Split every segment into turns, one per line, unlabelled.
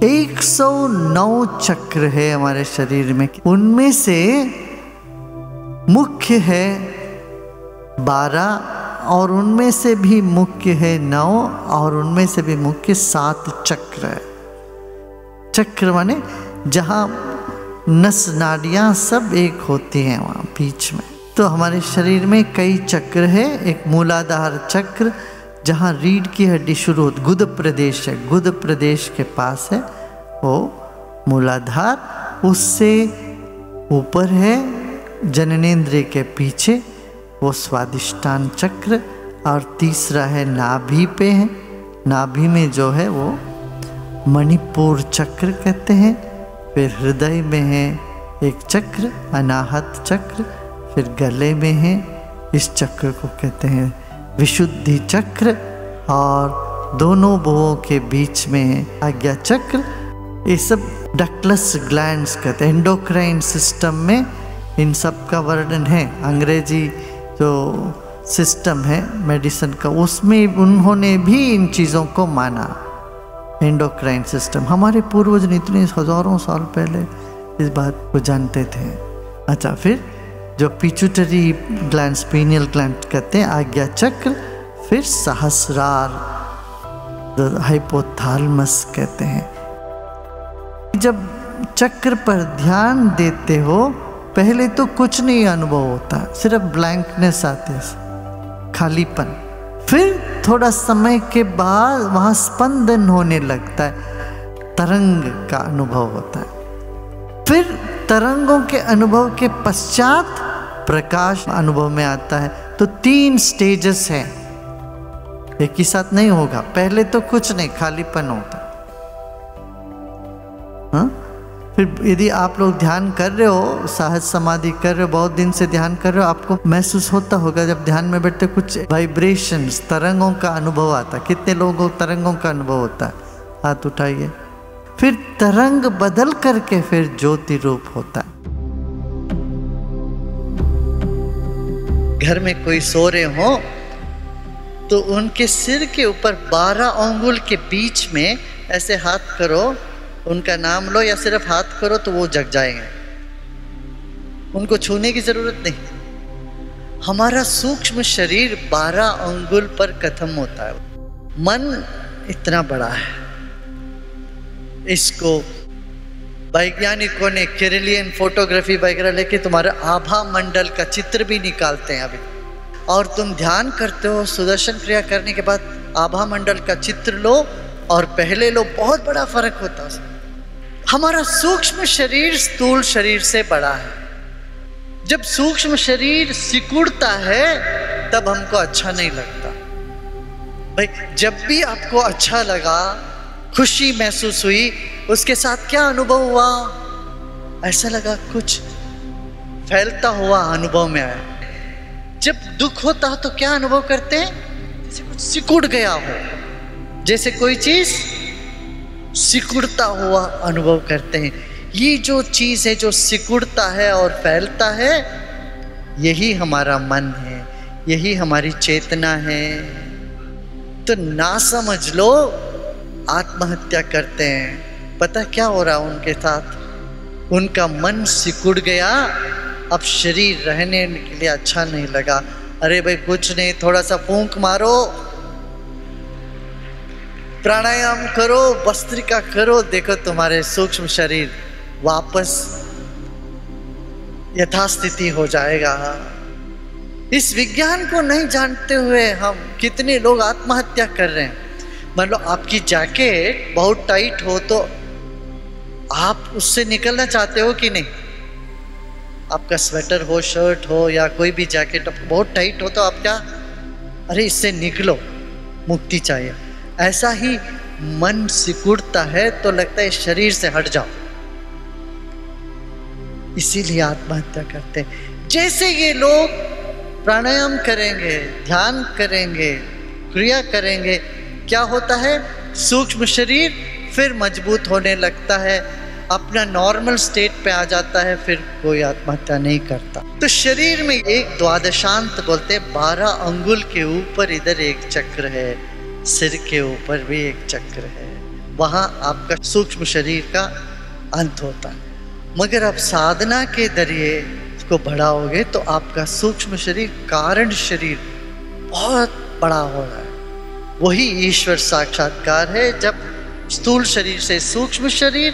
109 चक्र है हमारे शरीर में। उनमें से मुख्य है 12 और उनमें से भी मुख्य है 9 और उनमें से भी मुख्य 7 चक्र है। चक्र माने जहाँ नस नाड़ियाँ सब एक होती हैं वहाँ बीच में। तो हमारे शरीर में कई चक्र है। एक मूलाधार चक्र जहाँ रीढ़ की हड्डी शुरू होती, गुद प्रदेश है, गुद प्रदेश के पास है वो मूलाधार। उससे ऊपर है जननेंद्रिय के पीछे वो स्वादिष्टान चक्र। और तीसरा है नाभि पे है, नाभि में जो है वो मणिपुर चक्र कहते हैं। फिर हृदय में है एक चक्र अनाहत चक्र। फिर गले में है, इस चक्र को कहते हैं विशुद्धि चक्र। और दोनों भुवों के बीच में है आज्ञा चक्र। ये सब डक्टलेस ग्लैंड्स कहते हैं। एंडोक्राइन सिस्टम में इन सब का वर्णन है। अंग्रेजी जो सिस्टम है मेडिसिन का, उसमें उन्होंने भी इन चीज़ों को माना। एंडोक्राइन सिस्टम, हमारे पूर्वज ने इतने हजारों साल पहले इस बात को जानते थे। अच्छा, फिर जो पिट्यूटरी ग्लैंड, पीनियल ग्लैंड कहते हैं आज्ञा चक्र। फिर सहस्रार, हाइपोथैलेमस कहते हैं। जब चक्र पर ध्यान देते हो पहले तो कुछ नहीं अनुभव होता, सिर्फ ब्लैंकनेस आती है, खालीपन। फिर थोड़ा समय के बाद वहाँ स्पंदन होने लगता है, तरंग का अनुभव होता है। फिर तरंगों के अनुभव के पश्चात प्रकाश अनुभव में आता है। तो 3 स्टेजेस हैं, एक ही साथ नहीं होगा। पहले तो कुछ नहीं, खालीपन होता। हाँ? फिर यदि आप लोग ध्यान कर रहे हो, सहज समाधि कर रहे हो, बहुत दिन से ध्यान कर रहे हो, आपको महसूस होता होगा जब ध्यान में बैठते कुछ वाइब्रेशंस, तरंगों का अनुभव आता है। कितने लोगों को तरंगों का अनुभव होता है? हाथ उठाइए। फिर तरंग बदल करके फिर ज्योति रूप होता है। घर में कोई सो रहे हो तो उनके सिर के ऊपर 12 अंगुल के बीच में ऐसे हाथ करो, उनका नाम लो या सिर्फ हाथ करो तो वो जग जाएंगे। उनको छूने की जरूरत नहीं। हमारा सूक्ष्म शरीर 12 अंगुल पर खत्म होता है। मन इतना बड़ा है, इसको वैज्ञानिकों ने कैरेलियन फोटोग्राफी वगैरह लेके तुम्हारे आभा मंडल का चित्र भी निकालते हैं अभी। और तुम ध्यान करते हो, सुदर्शन क्रिया करने के बाद आभा मंडल का चित्र लो और पहले लो, बहुत बड़ा फर्क होता है। हमारा सूक्ष्म शरीर स्थूल शरीर से बड़ा है। जब सूक्ष्म शरीर सिकुड़ता है तब हमको अच्छा नहीं लगता। भाई, जब भी आपको अच्छा लगा, खुशी महसूस हुई, उसके साथ क्या अनुभव हुआ? ऐसा लगा कुछ फैलता हुआ अनुभव में आया। जब दुख होता है तो क्या अनुभव करते हैं? जैसे कुछ सिकुड़ गया हो, जैसे कोई चीज सिकुड़ता हुआ अनुभव करते हैं। ये जो चीज है जो सिकुड़ता है और फैलता है, यही हमारा मन है, यही हमारी चेतना है। तो ना समझ लो, आत्महत्या करते हैं। पता क्या हो रहा उनके साथ? उनका मन सिकुड़ गया, अब शरीर रहने के लिए अच्छा नहीं लगा। अरे भाई कुछ नहीं, थोड़ा सा फूंक मारो, प्राणायाम करो, भस्त्रिका करो, देखो तुम्हारे सूक्ष्म शरीर वापस यथास्थिति हो जाएगा। इस विज्ञान को नहीं जानते हुए हम कितने लोग आत्महत्या कर रहे हैं। मान लो आपकी जैकेट बहुत टाइट हो तो आप उससे निकलना चाहते हो कि नहीं? आपका स्वेटर हो, शर्ट हो या कोई भी जैकेट आपको बहुत टाइट हो तो आप क्या, अरे इससे निकलो, मुक्ति चाहिए। ऐसा ही मन सिकुड़ता है तो लगता है शरीर से हट जाओ, इसीलिए आत्महत्या करते हैं। जैसे ये लोग प्राणायाम करेंगे, ध्यान करेंगे, क्रिया करेंगे, क्या होता है? सूक्ष्म शरीर फिर मजबूत होने लगता है, अपना नॉर्मल स्टेट पे आ जाता है, फिर कोई आत्महत्या नहीं करता। तो शरीर में एक द्वादशांत बोलते हैं, 12 अंगुल के ऊपर इधर एक चक्र है, सिर के ऊपर भी एक चक्र है, वहाँ आपका सूक्ष्म शरीर का अंत होता है। मगर आप साधना के जरिए इसको बढ़ाओगे तो आपका सूक्ष्म शरीर, कारण शरीर बहुत बड़ा हो रहा है। वही ईश्वर साक्षात्कार है, जब स्थूल शरीर से सूक्ष्म शरीर,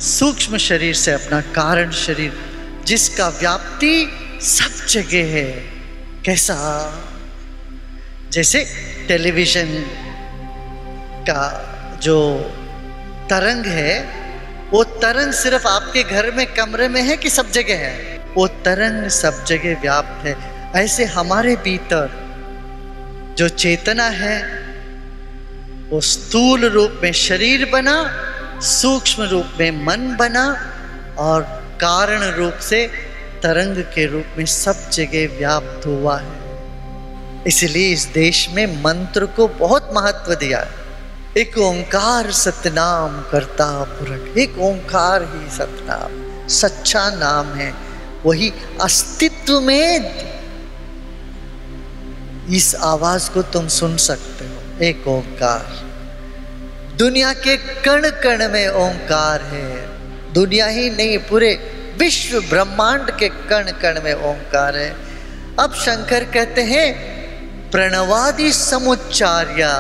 सूक्ष्म शरीर से अपना कारण शरीर, जिसका व्याप्ति सब जगह है। कैसा? जैसे टेलीविजन का जो तरंग है, वो तरंग सिर्फ आपके घर में कमरे में है कि सब जगह है? वो तरंग सब जगह व्याप्त है। ऐसे हमारे भीतर जो चेतना है वो स्थूल रूप में शरीर बना, सूक्ष्म रूप में मन बना और कारण रूप से तरंग के रूप में सब जगह व्याप्त हुआ है। इसलिए इस देश में मंत्र को बहुत महत्व दिया है। एक ओंकार सतनाम करता पुरख, एक ओंकार ही सतनाम सच्चा नाम है। वही अस्तित्व में इस आवाज को तुम सुन सकते हो। एक ओंकार, दुनिया के कण कण में ओंकार है। दुनिया ही नहीं, पूरे विश्व ब्रह्मांड के कण कण में ओंकार है। अब शंकर कहते हैं प्रणवादि समुच्चार्या,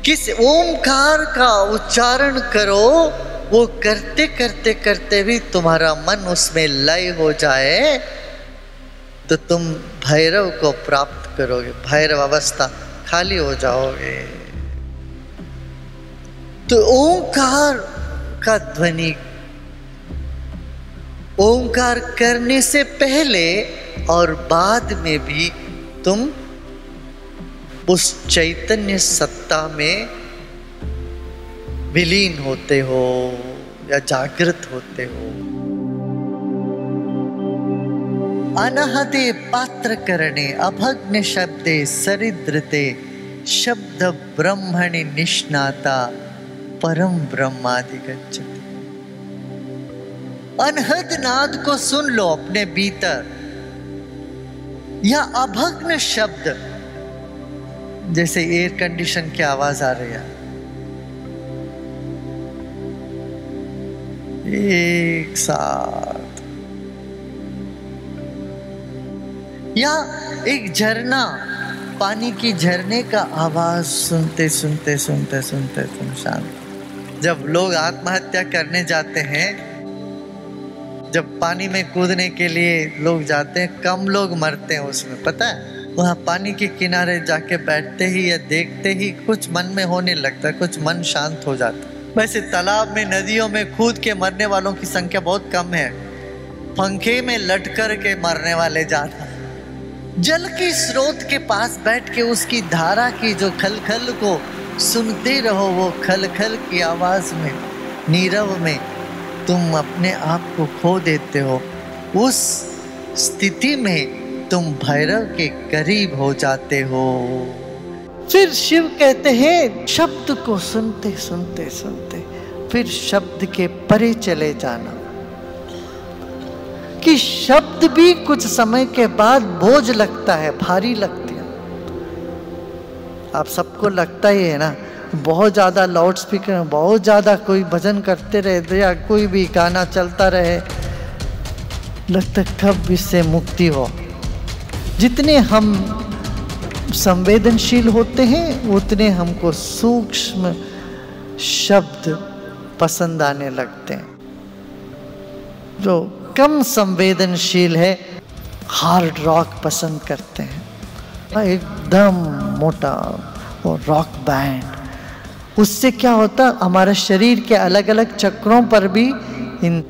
किस ओंकार का उच्चारण करो, वो करते करते करते भी तुम्हारा मन उसमें लय हो जाए तो तुम भैरव को प्राप्त करोगे, भैरव अवस्था, खाली हो जाओगे। तो ओंकार का ध्वनि, ओंकार करने से पहले और बाद में भी तुम उस चैतन्य सत्ता में विलीन होते हो या जागृत होते हो। अनहते पात्र करणे अभग्न शब्दे सरिद्रते शब्द ब्रह्मणि निष्णाता परम ब्रह्माधिगच्छति। अनहद नाद को सुन लो अपने भीतर, या अभग्न शब्द, जैसे एयर कंडीशन की आवाज आ रही है, एक साथ, या एक झरना, पानी की झरने का आवाज सुनते सुनते सुनते सुनते तुम शांत। जब लोग आत्महत्या करने जाते हैं, जब पानी में कूदने के लिए लोग जाते हैं, कम लोग मरते हैं उसमें, पता है? वहाँ पानी के किनारे जाके बैठते ही या देखते ही कुछ मन में होने लगता है, कुछ मन शांत हो जाता है। वैसे तालाब में, नदियों में कूद के मरने वालों की संख्या बहुत कम है, पंखे में लटकर के मरने वाले ज्यादा। जल के स्रोत के पास बैठ के उसकी धारा की जो खलखल को सुनते रहो, वो खलखल की आवाज में, नीरव में तुम अपने आप को खो देते हो। उस स्थिति में तुम भैरव के करीब हो जाते हो। फिर शिव कहते हैं शब्द को सुनते सुनते सुनते फिर शब्द के परे चले जाना, कि शब्द भी कुछ समय के बाद बोझ लगता है, भारी लगती है। आप सबको लगता ही है ना, बहुत ज़्यादा लाउड स्पीकर, बहुत ज़्यादा कोई भजन करते रहे या कोई भी गाना चलता रहे, लगता कब इससे मुक्ति हो। जितने हम संवेदनशील होते हैं उतने हमको सूक्ष्म शब्द पसंद आने लगते हैं। जो कम संवेदनशील है हार्ड रॉक पसंद करते हैं, एकदम मोटा और रॉक बैंड। उससे क्या होता, हमारे शरीर के अलग अलग चक्रों पर भी इन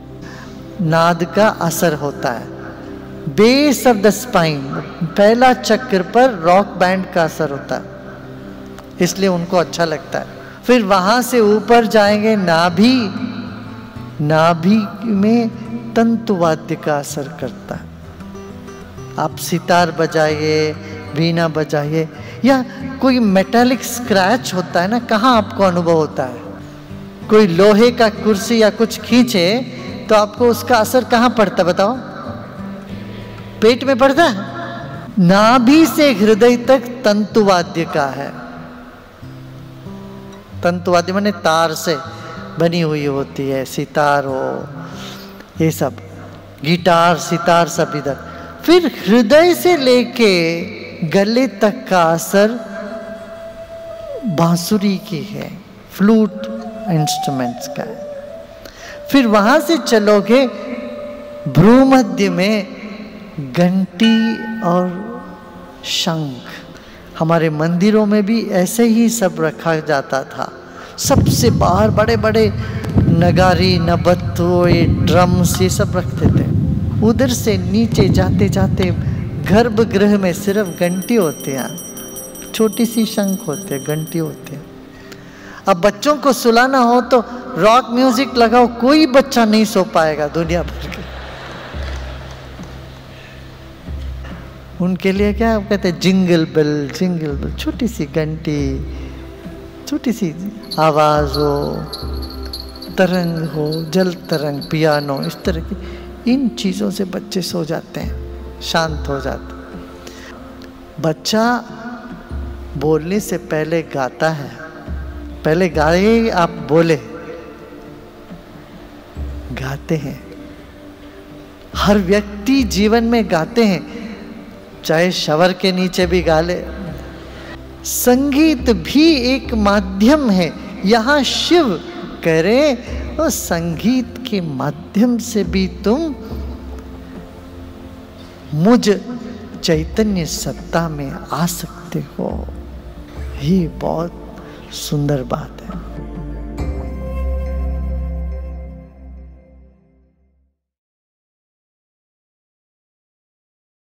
नाद का असर होता है। बेस ऑफ द स्पाइन, पहला चक्र पर रॉक बैंड का असर होता है, इसलिए उनको अच्छा लगता है। फिर वहां से ऊपर जाएंगे, नाभि, नाभि में तंतुवाद्य का असर करता है। आप सितार बजाइए, वीणा बजाइए, या कोई मेटालिक स्क्रैच होता है ना, कहाँ आपको अनुभव होता है? कोई लोहे का कुर्सी या कुछ खींचे तो आपको उसका असर कहाँ पड़ता बताओ? पेट में पड़ता है। नाभि से हृदय तक तंतुवाद्य का है। तंतुवाद्य माने तार से बनी हुई होती है, सितार हो, ये सब, गिटार सितार सब इधर। फिर हृदय से लेके गले तक का असर बांसुरी की है, फ्लूट इंस्ट्रूमेंट्स का है। फिर वहां से चलोगे भ्रूमध्य में घंटी और शंख। हमारे मंदिरों में भी ऐसे ही सब रखा जाता था। सबसे बाहर बड़े बड़े नगारी, नबत्तु, ये ड्रम्स, ये सब रखते थे। उधर से नीचे जाते जाते गर्भगृह में सिर्फ घंटी होती है, छोटी सी शंख होती है, घंटी होती है। अब बच्चों को सुलाना हो तो रॉक म्यूजिक लगाओ, कोई बच्चा नहीं सो पाएगा दुनिया भर के। उनके लिए क्या कहते हैं, जिंगल बेल, जिंगल बेल, छोटी सी घंटी, छोटी सी आवाज हो, तरंग हो, जल तरंग, पियानो, इस तरह की इन चीजों से बच्चे सो जाते हैं, शांत हो जाते हैं। बच्चा बोलने से पहले गाता है, पहले गाए आप बोले, गाते हैं। हर व्यक्ति जीवन में गाते हैं, चाहे शवर के नीचे भी गा ले। संगीत भी एक माध्यम है। यहाँ शिव कह रहे और संगीत के माध्यम से भी तुम मुझ चैतन्य सत्ता में आ सकते हो। ये बहुत सुंदर बात है।